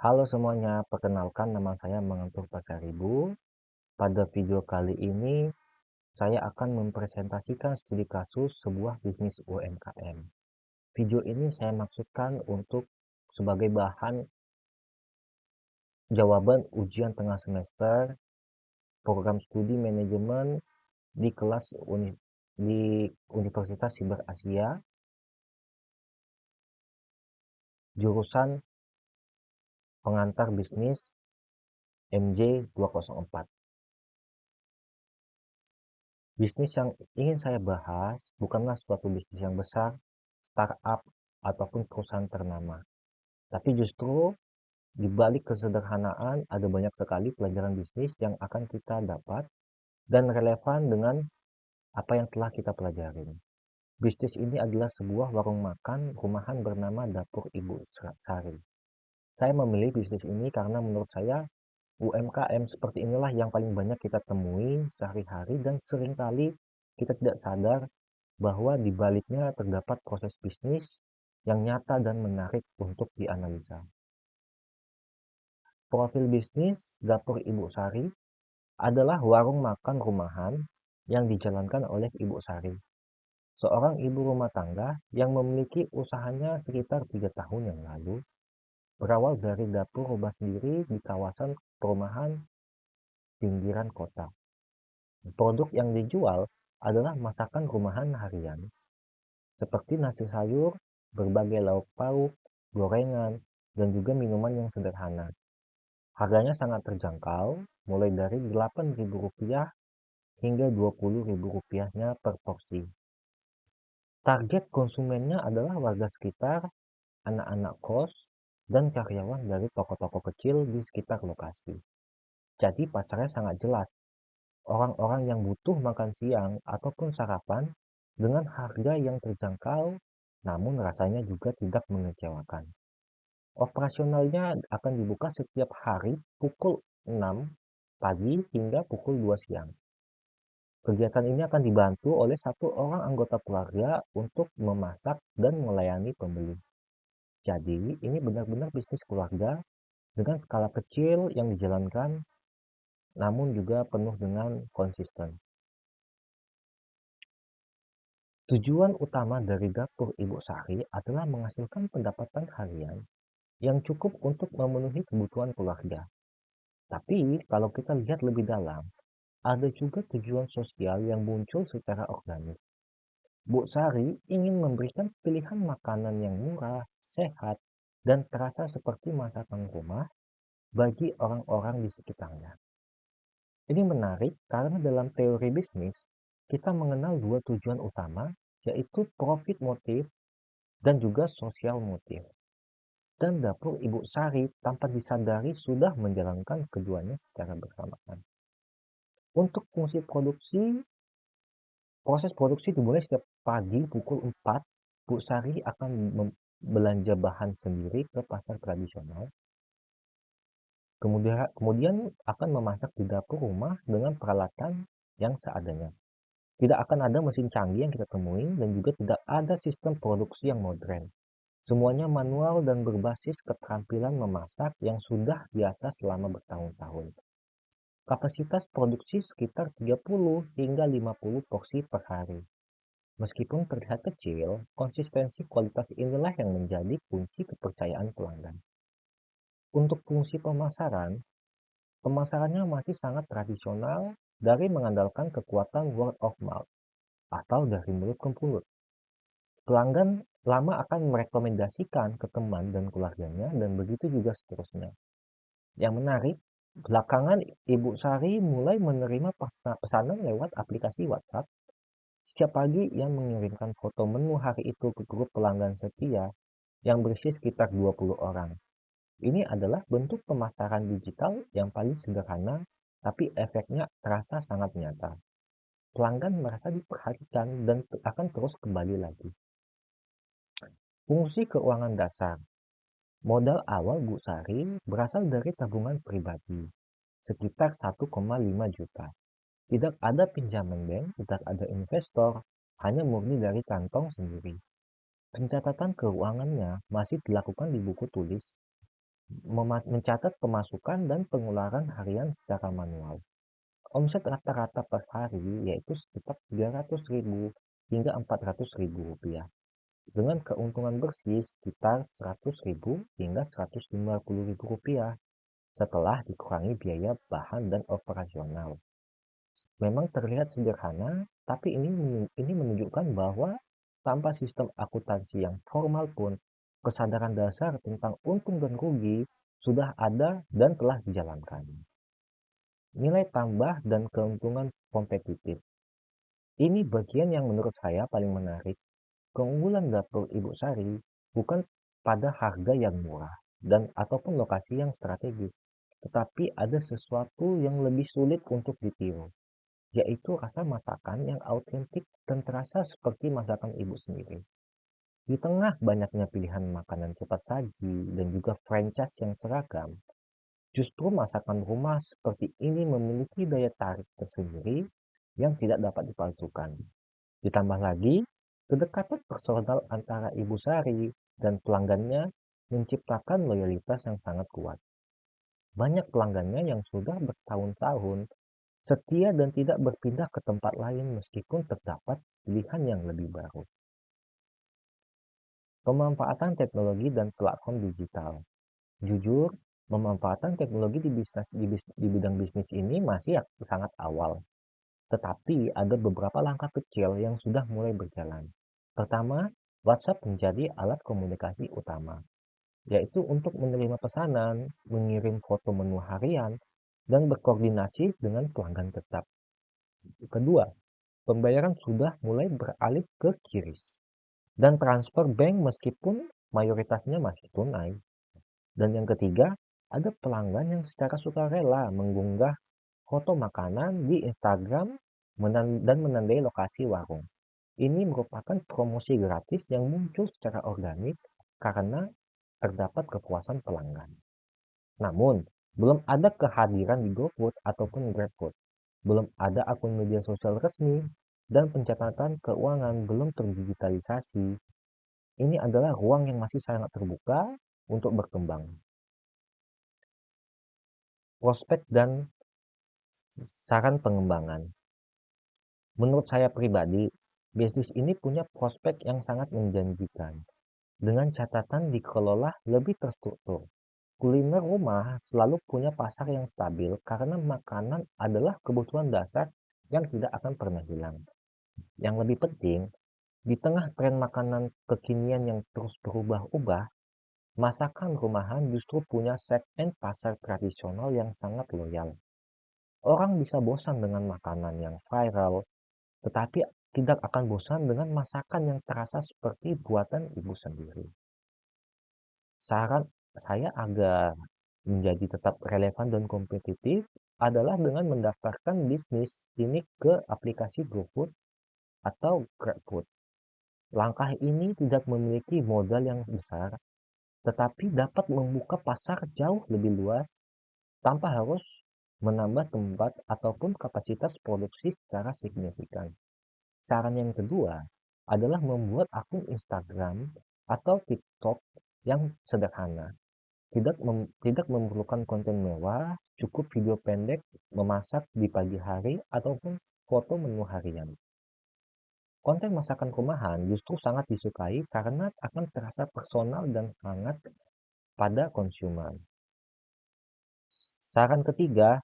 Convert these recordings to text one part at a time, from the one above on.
Halo semuanya, perkenalkan nama saya Mengentur Pasaribu. Pada video kali ini, saya akan mempresentasikan studi kasus sebuah bisnis UMKM. Video ini saya maksudkan untuk sebagai bahan jawaban ujian tengah semester program studi manajemen di di Universitas Siber Asia, jurusan pengantar bisnis MJ 204. Bisnis yang ingin saya bahas bukanlah suatu bisnis yang besar, startup, ataupun perusahaan ternama. Tapi justru di balik kesederhanaan ada banyak sekali pelajaran bisnis yang akan kita dapat dan relevan dengan apa yang telah kita pelajari. Bisnis ini adalah sebuah warung makan rumahan bernama Dapur Ibu Sari. Saya memilih bisnis ini karena menurut saya UMKM seperti inilah yang paling banyak kita temui sehari-hari dan seringkali kita tidak sadar bahwa di baliknya terdapat proses bisnis yang nyata dan menarik untuk dianalisa. Profil bisnis Dapur Ibu Sari adalah warung makan rumahan yang dijalankan oleh Ibu Sari, seorang ibu rumah tangga yang memiliki usahanya sekitar 3 tahun yang lalu, berawal dari dapur rumah sendiri di kawasan perumahan pinggiran kota. Produk yang dijual adalah masakan rumahan harian, seperti nasi sayur, berbagai lauk pauk, gorengan, dan juga minuman yang sederhana. Harganya sangat terjangkau, mulai dari Rp8.000 hingga Rp20.000 per porsi. Target konsumennya adalah warga sekitar, anak-anak kos, dan karyawan dari toko-toko kecil di sekitar lokasi. Jadi pasarnya sangat jelas. Orang-orang yang butuh makan siang ataupun sarapan dengan harga yang terjangkau, namun rasanya juga tidak mengecewakan. Operasionalnya akan dibuka setiap hari pukul 6 pagi hingga pukul 2 siang. Kegiatan ini akan dibantu oleh satu orang anggota keluarga untuk memasak dan melayani pembeli. Jadi, ini benar-benar bisnis keluarga dengan skala kecil yang dijalankan, namun juga penuh dengan konsisten. Tujuan utama dari Dapur Ibu Sari adalah menghasilkan pendapatan harian yang cukup untuk memenuhi kebutuhan keluarga. Tapi, kalau kita lihat lebih dalam, ada juga tujuan sosial yang muncul secara organik. Bu Sari ingin memberikan pilihan makanan yang murah, sehat, dan terasa seperti masakan rumah bagi orang-orang di sekitarnya. Ini menarik karena dalam teori bisnis, kita mengenal dua tujuan utama, yaitu profit motif dan juga sosial motif. Dan Dapur Ibu Sari tanpa disadari sudah menjalankan keduanya secara bersamaan. Untuk fungsi produksi, proses produksi dimulai setiap pagi pukul 4. Bu Sari akan belanja bahan sendiri ke pasar tradisional. Kemudian akan memasak di dapur rumah dengan peralatan yang seadanya. Tidak akan ada mesin canggih yang kita temui dan juga tidak ada sistem produksi yang modern. Semuanya manual dan berbasis keterampilan memasak yang sudah biasa selama bertahun-tahun. Kapasitas produksi sekitar 30 hingga 50 porsi per hari. Meskipun terlihat kecil, konsistensi kualitas inilah yang menjadi kunci kepercayaan pelanggan. Untuk fungsi pemasarannya masih sangat tradisional dari mengandalkan kekuatan word of mouth atau dari mulut ke mulut. Pelanggan lama akan merekomendasikan ke teman dan keluarganya dan begitu juga seterusnya. Yang menarik, belakangan Ibu Sari mulai menerima pesanan lewat aplikasi WhatsApp. Setiap pagi ia mengirimkan foto menu hari itu ke grup pelanggan setia yang berisi sekitar 20 orang. Ini adalah bentuk pemasaran digital yang paling sederhana, tapi efeknya terasa sangat nyata. Pelanggan merasa diperhatikan dan akan terus kembali lagi. Fungsi keuangan dasar. Modal awal Bu Sari berasal dari tabungan pribadi, sekitar 1,5 juta. Tidak ada pinjaman bank, tidak ada investor, hanya murni dari kantong sendiri. Pencatatan keuangannya masih dilakukan di buku tulis. mencatat pemasukan dan pengeluaran harian secara manual. Omset rata-rata per hari yaitu sekitar 300.000 hingga 400.000 rupiah, dengan keuntungan bersih sekitar 100.000 hingga 150.000 rupiah setelah dikurangi biaya bahan dan operasional. Memang terlihat sederhana, tapi ini menunjukkan bahwa tanpa sistem akuntansi yang formal pun, kesadaran dasar tentang untung dan rugi sudah ada dan telah dijalankan. Nilai tambah dan keuntungan kompetitif. Ini bagian yang menurut saya paling menarik. Keunggulan dapur Ibu Sari bukan pada harga yang murah dan ataupun lokasi yang strategis, tetapi ada sesuatu yang lebih sulit untuk ditiru, yaitu rasa masakan yang autentik dan terasa seperti masakan ibu sendiri. Di tengah banyaknya pilihan makanan cepat saji dan juga franchise yang seragam, justru masakan rumah seperti ini memiliki daya tarik tersendiri yang tidak dapat dipalsukan. Ditambah lagi, kedekatan personal antara Ibu Sari dan pelanggannya menciptakan loyalitas yang sangat kuat. Banyak pelanggannya yang sudah bertahun-tahun setia dan tidak berpindah ke tempat lain meskipun terdapat pilihan yang lebih baru. Pemanfaatan teknologi dan platform digital. Jujur, pemanfaatan teknologi di bidang bisnis ini masih sangat awal. Tetapi ada beberapa langkah kecil yang sudah mulai berjalan. Pertama, WhatsApp menjadi alat komunikasi utama, yaitu untuk menerima pesanan, mengirim foto menu harian, dan berkoordinasi dengan pelanggan tetap. Kedua, pembayaran sudah mulai beralih ke QRIS dan transfer bank meskipun mayoritasnya masih tunai. Dan yang ketiga, ada pelanggan yang secara sukarela mengunggah foto makanan di Instagram dan menandai lokasi warung. Ini merupakan promosi gratis yang muncul secara organik karena terdapat kepuasan pelanggan. Namun, belum ada kehadiran di GoFood ataupun GrabFood. Belum ada akun media sosial resmi dan pencatatan keuangan belum terdigitalisasi. Ini adalah ruang yang masih sangat terbuka untuk berkembang. Prospek dan saran pengembangan. Menurut saya pribadi, bisnis ini punya prospek yang sangat menjanjikan. Dengan catatan dikelola lebih terstruktur. Kuliner rumah selalu punya pasar yang stabil karena makanan adalah kebutuhan dasar yang tidak akan pernah hilang. Yang lebih penting, di tengah tren makanan kekinian yang terus berubah-ubah, masakan rumahan justru punya segmen pasar tradisional yang sangat loyal. Orang bisa bosan dengan makanan yang viral, tetapi tidak akan bosan dengan masakan yang terasa seperti buatan ibu sendiri. Saran saya agar menjadi tetap relevan dan kompetitif adalah dengan mendaftarkan bisnis ini ke aplikasi GoFood atau GrabFood. Langkah ini tidak memiliki modal yang besar, tetapi dapat membuka pasar jauh lebih luas tanpa harus menambah tempat ataupun kapasitas produksi secara signifikan. Saran yang kedua adalah membuat akun Instagram atau TikTok yang sederhana. Tidak memerlukan konten mewah, cukup video pendek memasak di pagi hari ataupun foto menu harian. Konten masakan rumahan justru sangat disukai karena akan terasa personal dan hangat pada konsumen. Saran ketiga,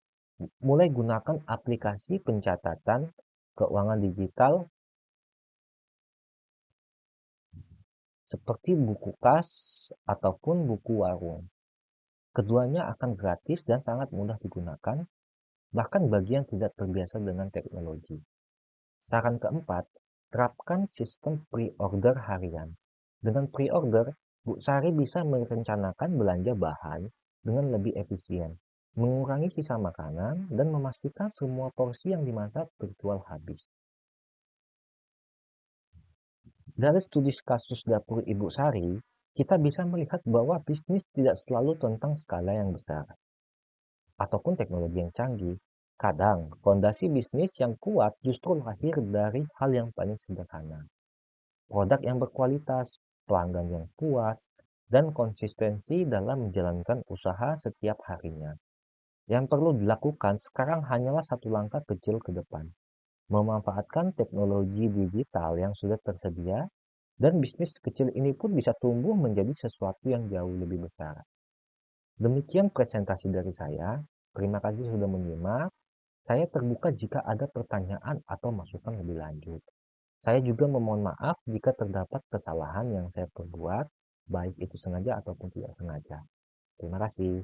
mulai gunakan aplikasi pencatatan keuangan digital seperti buku kas ataupun buku warung. Keduanya akan gratis dan sangat mudah digunakan, bahkan bagi yang tidak terbiasa dengan teknologi. Saran keempat, terapkan sistem pre-order harian. Dengan pre-order, Bu Sari bisa merencanakan belanja bahan dengan lebih efisien, mengurangi sisa makanan, dan memastikan semua porsi yang dimasak terjual habis. Dari studi kasus dapur Ibu Sari, kita bisa melihat bahwa bisnis tidak selalu tentang skala yang besar ataupun teknologi yang canggih. Kadang, fondasi bisnis yang kuat justru lahir dari hal yang paling sederhana. Produk yang berkualitas, pelanggan yang puas, dan konsistensi dalam menjalankan usaha setiap harinya. Yang perlu dilakukan sekarang hanyalah satu langkah kecil ke depan, memanfaatkan teknologi digital yang sudah tersedia, dan bisnis kecil ini pun bisa tumbuh menjadi sesuatu yang jauh lebih besar. Demikian presentasi dari saya. Terima kasih sudah menyimak. Saya terbuka jika ada pertanyaan atau masukan lebih lanjut. Saya juga memohon maaf jika terdapat kesalahan yang saya perbuat, baik itu sengaja ataupun tidak sengaja. Terima kasih.